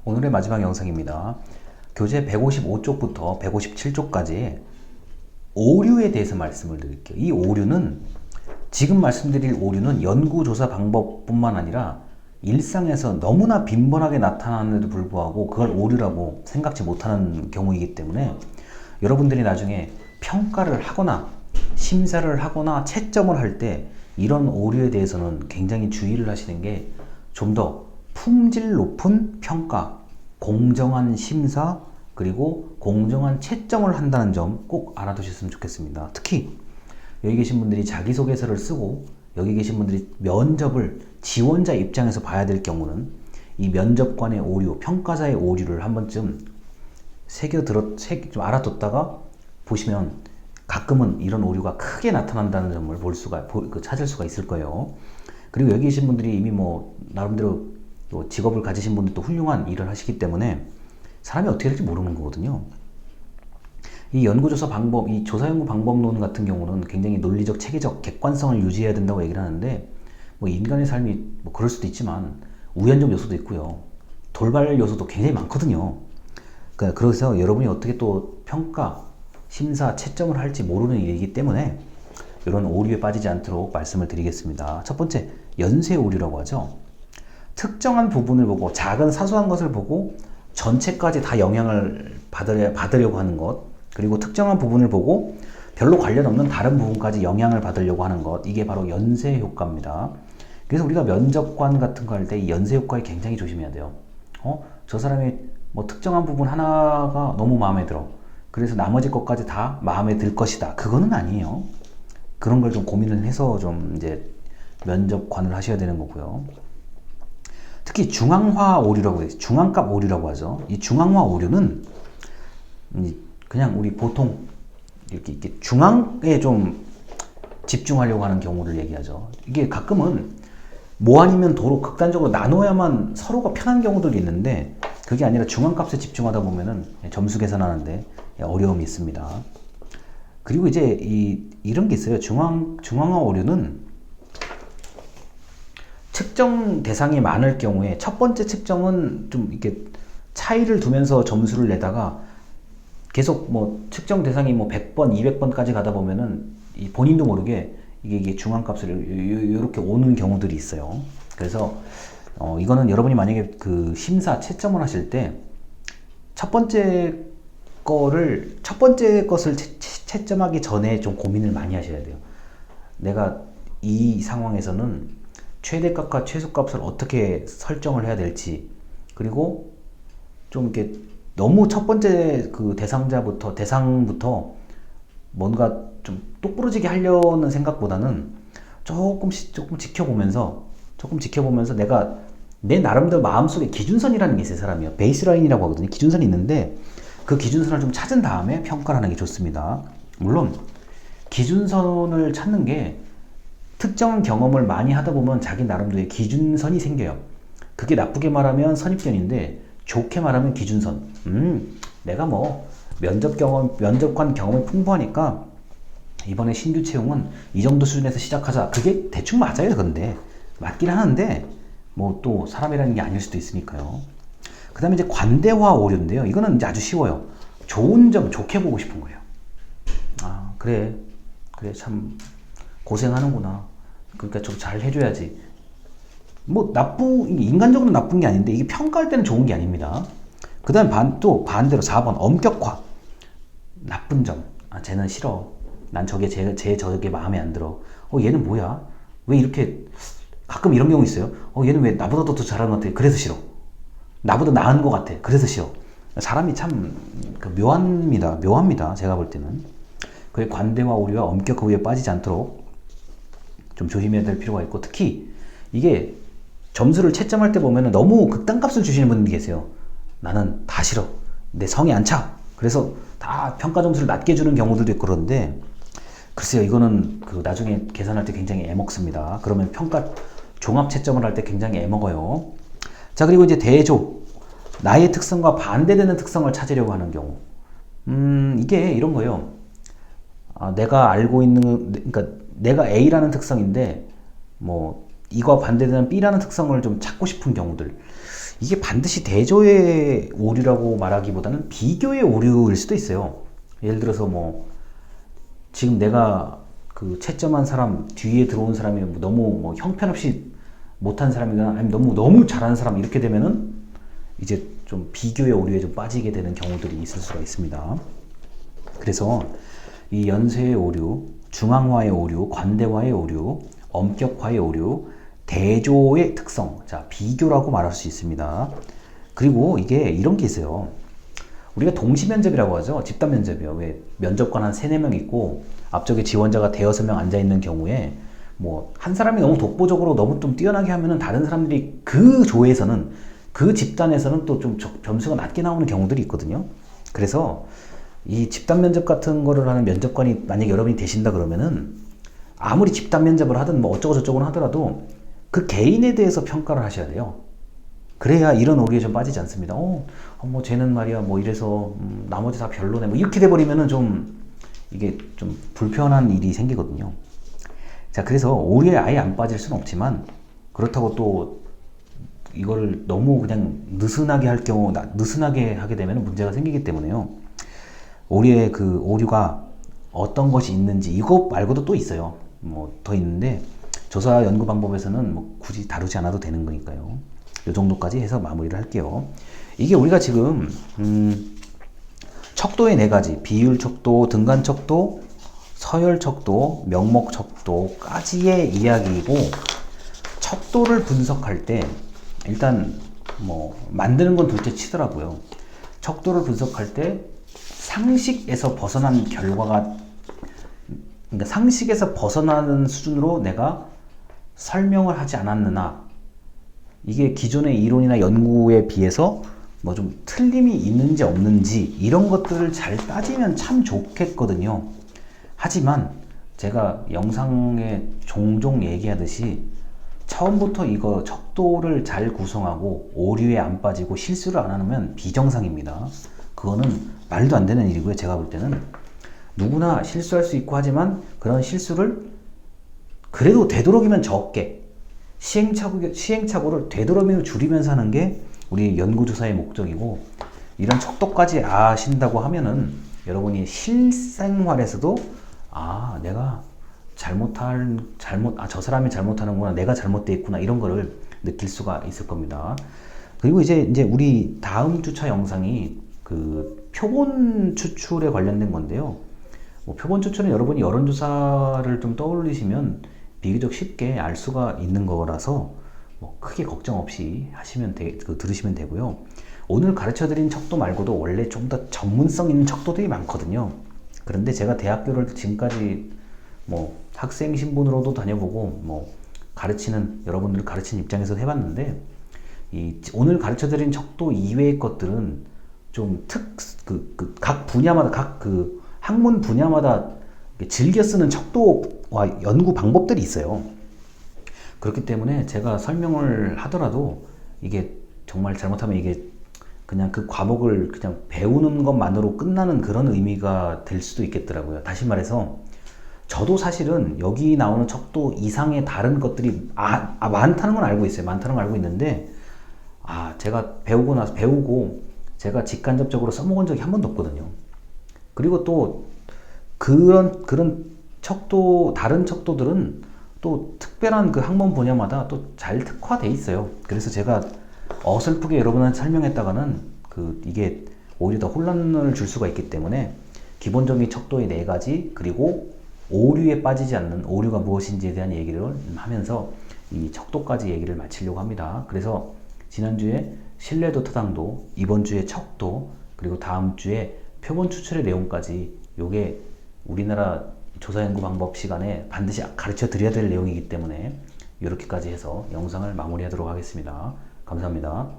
오늘의 마지막 영상입니다. 교재 155쪽부터 157쪽까지 오류에 대해서 말씀을 드릴게요. 이 오류는 지금 말씀드릴 오류는 연구조사 방법뿐만 아니라 일상에서 너무나 빈번하게 나타나는데도 불구하고 그걸 오류라고 생각지 못하는 경우이기 때문에 여러분들이 나중에 평가를 하거나 심사를 하거나 채점을 할 때 이런 오류에 대해서는 굉장히 주의를 하시는 게 좀 더 품질 높은 평가, 공정한 심사, 그리고 공정한 채점을 한다는 점 꼭 알아두셨으면 좋겠습니다. 특히 여기 계신 분들이 자기소개서를 쓰고 여기 계신 분들이 면접을 지원자 입장에서 봐야 될 경우는 이 면접관의 오류, 평가자의 오류를 한 번쯤 좀 알아뒀다가 보시면 가끔은 이런 오류가 크게 나타난다는 점을 찾을 수가 있을 거예요. 그리고 여기 계신 분들이 이미 나름대로 또 직업을 가지신 분들도 훌륭한 일을 하시기 때문에 사람이 어떻게 될지 모르는 거거든요. 이 연구조사 방법, 이 조사연구 방법론 같은 경우는 굉장히 논리적, 체계적, 객관성을 유지해야 된다고 얘기를 하는데 인간의 삶이 그럴 수도 있지만 우연적 요소도 있고요. 돌발 요소도 굉장히 많거든요. 그래서 여러분이 어떻게 또 평가, 심사, 채점을 할지 모르는 일이기 때문에 이런 오류에 빠지지 않도록 말씀을 드리겠습니다. 첫 번째, 연쇄 오류라고 하죠. 특정한 부분을 보고 작은 사소한 것을 보고 전체까지 다 영향을 받으려고 하는 것, 그리고 특정한 부분을 보고 별로 관련 없는 다른 부분까지 영향을 받으려고 하는 것, 이게 바로 연쇄 효과입니다. 그래서 우리가 면접관 같은 거 할 때 이 연쇄 효과에 굉장히 조심해야 돼요. 저 사람이 특정한 부분 하나가 너무 마음에 들어. 그래서 나머지 것까지 다 마음에 들 것이다. 그거는 아니에요. 그런 걸 좀 고민을 해서 좀 이제 면접관을 하셔야 되는 거고요. 특히 중앙화 오류라고 해요. 중앙값 오류라고 하죠. 이 중앙화 오류는 그냥 우리 보통 이렇게 중앙에 좀 집중하려고 하는 경우를 얘기하죠. 이게 가끔은 뭐 아니면 도로 극단적으로 나눠야만 서로가 편한 경우들이 있는데 그게 아니라 중앙값에 집중하다 보면은 점수 계산하는데 어려움이 있습니다. 그리고 이제 이런 게 있어요. 중앙화 오류는 측정 대상이 많을 경우에 첫 번째 측정은 좀 이렇게 차이를 두면서 점수를 내다가 계속 측정 대상이 100번, 200번까지 가다 보면은 본인도 모르게 이게 중앙값을 이렇게 오는 경우들이 있어요. 그래서 이거는 여러분이 만약에 그 심사 채점을 하실 때 첫 번째 것을 채점하기 전에 좀 고민을 많이 하셔야 돼요. 내가 이 상황에서는 최대값과 최소값을 어떻게 설정을 해야 될지, 그리고 좀 이렇게 너무 첫 번째 그 대상부터 뭔가 좀 똑부러지게 하려는 생각보다는 조금 지켜보면서 내가 내 나름대로 마음속에 기준선이라는 게 있어요. 사람이요. 베이스라인이라고 하거든요. 기준선이 있는데 그 기준선을 좀 찾은 다음에 평가를 하는 게 좋습니다. 물론 기준선을 찾는 게 특정한 경험을 많이 하다 보면 자기 나름대로의 기준선이 생겨요. 그게 나쁘게 말하면 선입견인데 좋게 말하면 기준선. 내가 면접관 경험이 풍부하니까 이번에 신규 채용은 이 정도 수준에서 시작하자. 그게 대충 맞아요. 근데 맞긴 하는데 또 사람이라는 게 아닐 수도 있으니까요. 그 다음에 이제 관대화 오류인데요. 이거는 이제 아주 쉬워요. 좋은 점 좋게 보고 싶은 거예요. 아, 그래 참 고생하는구나. 그러니까 좀 잘 해줘야지. 인간적으로 나쁜 게 아닌데 이게 평가할 때는 좋은 게 아닙니다. 그 다음에 또 반대로 4번 엄격화. 나쁜 점. 아, 쟤는 싫어. 난 저게 마음에 안 들어. 얘는 뭐야? 왜 이렇게, 가끔 이런 경우 있어요. 얘는 왜 나보다 더 잘하는 것 같아. 그래서 싫어. 나보다 나은 것 같아. 그래서 싫어. 사람이 참 묘합니다. 제가 볼 때는. 그의 관대와 오류와 엄격한 오류에 빠지지 않도록 좀 조심해야 될 필요가 있고, 특히 이게 점수를 채점할 때 보면 너무 극단값을 주시는 분들이 계세요. 나는 다 싫어. 내 성이 안 차. 그래서 다 평가 점수를 낮게 주는 경우들도 있고 그런데, 글쎄요, 이거는 나중에 계산할 때 굉장히 애먹습니다. 그러면 종합 채점을 할 때 굉장히 애먹어요. 자, 그리고 이제 대조. 나의 특성과 반대되는 특성을 찾으려고 하는 경우. 이게 이런 거예요. 내가 알고 있는, 그러니까 내가 A라는 특성인데, 이거 반대되는 B라는 특성을 좀 찾고 싶은 경우들, 이게 반드시 대조의 오류라고 말하기보다는 비교의 오류일 수도 있어요. 예를 들어서 뭐 지금 내가 그 채점한 사람 뒤에 들어온 사람이 너무 뭐 형편없이 못한 사람이거나 아니면 너무 잘하는 사람 이렇게 되면은 이제 좀 비교의 오류에 좀 빠지게 되는 경우들이 있을 수가 있습니다. 그래서 이 연쇄의 오류, 중앙화의 오류, 관대화의 오류, 엄격화의 오류, 대조의 특성, 자 비교라고 말할 수 있습니다. 그리고 이게 이런 게 있어요. 우리가 동시면접이라고 하죠. 집단 면접이요. 왜 면접관 한 3, 4명 있고 앞쪽에 지원자가 대여섯 명 앉아 있는 경우에 뭐 한 사람이 너무 독보적으로 너무 좀 뛰어나게 하면은 다른 사람들이 그 조에서는 그 집단에서는 또 좀 점수가 낮게 나오는 경우들이 있거든요. 그래서 이 집단 면접 같은 거를 하는 면접관이 만약에 여러분이 되신다 그러면은 아무리 집단 면접을 하든 뭐 어쩌고 저쩌고 하더라도 그 개인에 대해서 평가를 하셔야 돼요. 그래야 이런 오류에 좀 빠지지 않습니다. 뭐 쟤는 말이야 뭐 이래서 나머지 다 별로네 뭐 이렇게 돼버리면은 좀 이게 좀 불편한 일이 생기거든요. 자 그래서 오류에 아예 안 빠질 수는 없지만 그렇다고 또 이거를 너무 그냥 느슨하게 할 경우 느슨하게 하게 되면 문제가 생기기 때문에요. 오류의 그 오류가 어떤 것이 있는지 이거 말고도 또 있어요. 뭐 더 있는데 조사 연구 방법에서는 뭐 굳이 다루지 않아도 되는 거니까요. 이 정도까지 해서 마무리를 할게요. 이게 우리가 지금 척도의 4가지 비율 척도, 등간 척도, 서열 척도, 명목 척도까지의 이야기이고 척도를 분석할 때 일단 뭐 만드는 건 둘째 치더라고요. 척도를 분석할 때 상식에서 벗어난 결과가 그러니까 상식에서 벗어나는 수준으로 내가 설명을 하지 않았느냐 이게 기존의 이론이나 연구에 비해서 뭐 좀 틀림이 있는지 없는지 이런 것들을 잘 따지면 참 좋겠거든요. 하지만 제가 영상에 종종 얘기하듯이 처음부터 이거 척도를 잘 구성하고 오류에 안 빠지고 실수를 안 하면 비정상입니다. 그거는 말도 안 되는 일이고요. 제가 볼 때는 누구나 실수할 수 있고 하지만 그런 실수를 그래도 되도록이면 적게 시행착오를 되도록이면 줄이면서 하는 게 우리 연구조사의 목적이고 이런 척도까지 아신다고 하면은 여러분이 실생활에서도 내가 저 사람이 잘못하는구나 내가 잘못돼 있구나 이런 거를 느낄 수가 있을 겁니다. 그리고 이제 우리 다음 주차 영상이 그 표본 추출에 관련된 건데요. 뭐 표본 추출은 여러분이 여론조사를 좀 떠올리시면 비교적 쉽게 알 수가 있는 거라서 뭐 크게 걱정 없이 들으시면 되고요. 오늘 가르쳐드린 척도 말고도 원래 좀 더 전문성 있는 척도들이 많거든요. 그런데 제가 대학교를 지금까지 뭐 학생 신분으로도 다녀보고 뭐 여러분들을 가르치는 입장에서 해봤는데 오늘 가르쳐드린 척도 이외의 것들은 좀 각 분야마다 각 학문 분야마다 즐겨 쓰는 척도와 연구 방법들이 있어요. 그렇기 때문에 제가 설명을 하더라도 이게 정말 잘못하면 이게 그냥 그 과목을 그냥 배우는 것만으로 끝나는 그런 의미가 될 수도 있겠더라고요. 다시 말해서 저도 사실은 여기 나오는 척도 이상의 다른 것들이 많다는 건 알고 있어요. 많다는 건 알고 있는데 제가 배우고 제가 직간접적으로 써먹은 적이 한 번도 없거든요. 그리고 또 그런 척도 다른 척도들은 또 특별한 그 학문 분야마다 또 잘 특화돼 있어요. 그래서 제가 어설프게 여러분한테 설명했다가는 이게 오히려 더 혼란을 줄 수가 있기 때문에 기본적인 척도의 4가지 그리고 오류에 빠지지 않는 오류가 무엇인지에 대한 얘기를 하면서 이 척도까지 얘기를 마치려고 합니다. 그래서 지난주에 신뢰도 타당도, 이번 주에 척도, 그리고 다음 주에 표본 추출의 내용까지 요게 우리나라 조사연구 방법 시간에 반드시 가르쳐 드려야 될 내용이기 때문에 이렇게까지 해서 영상을 마무리하도록 하겠습니다. 감사합니다.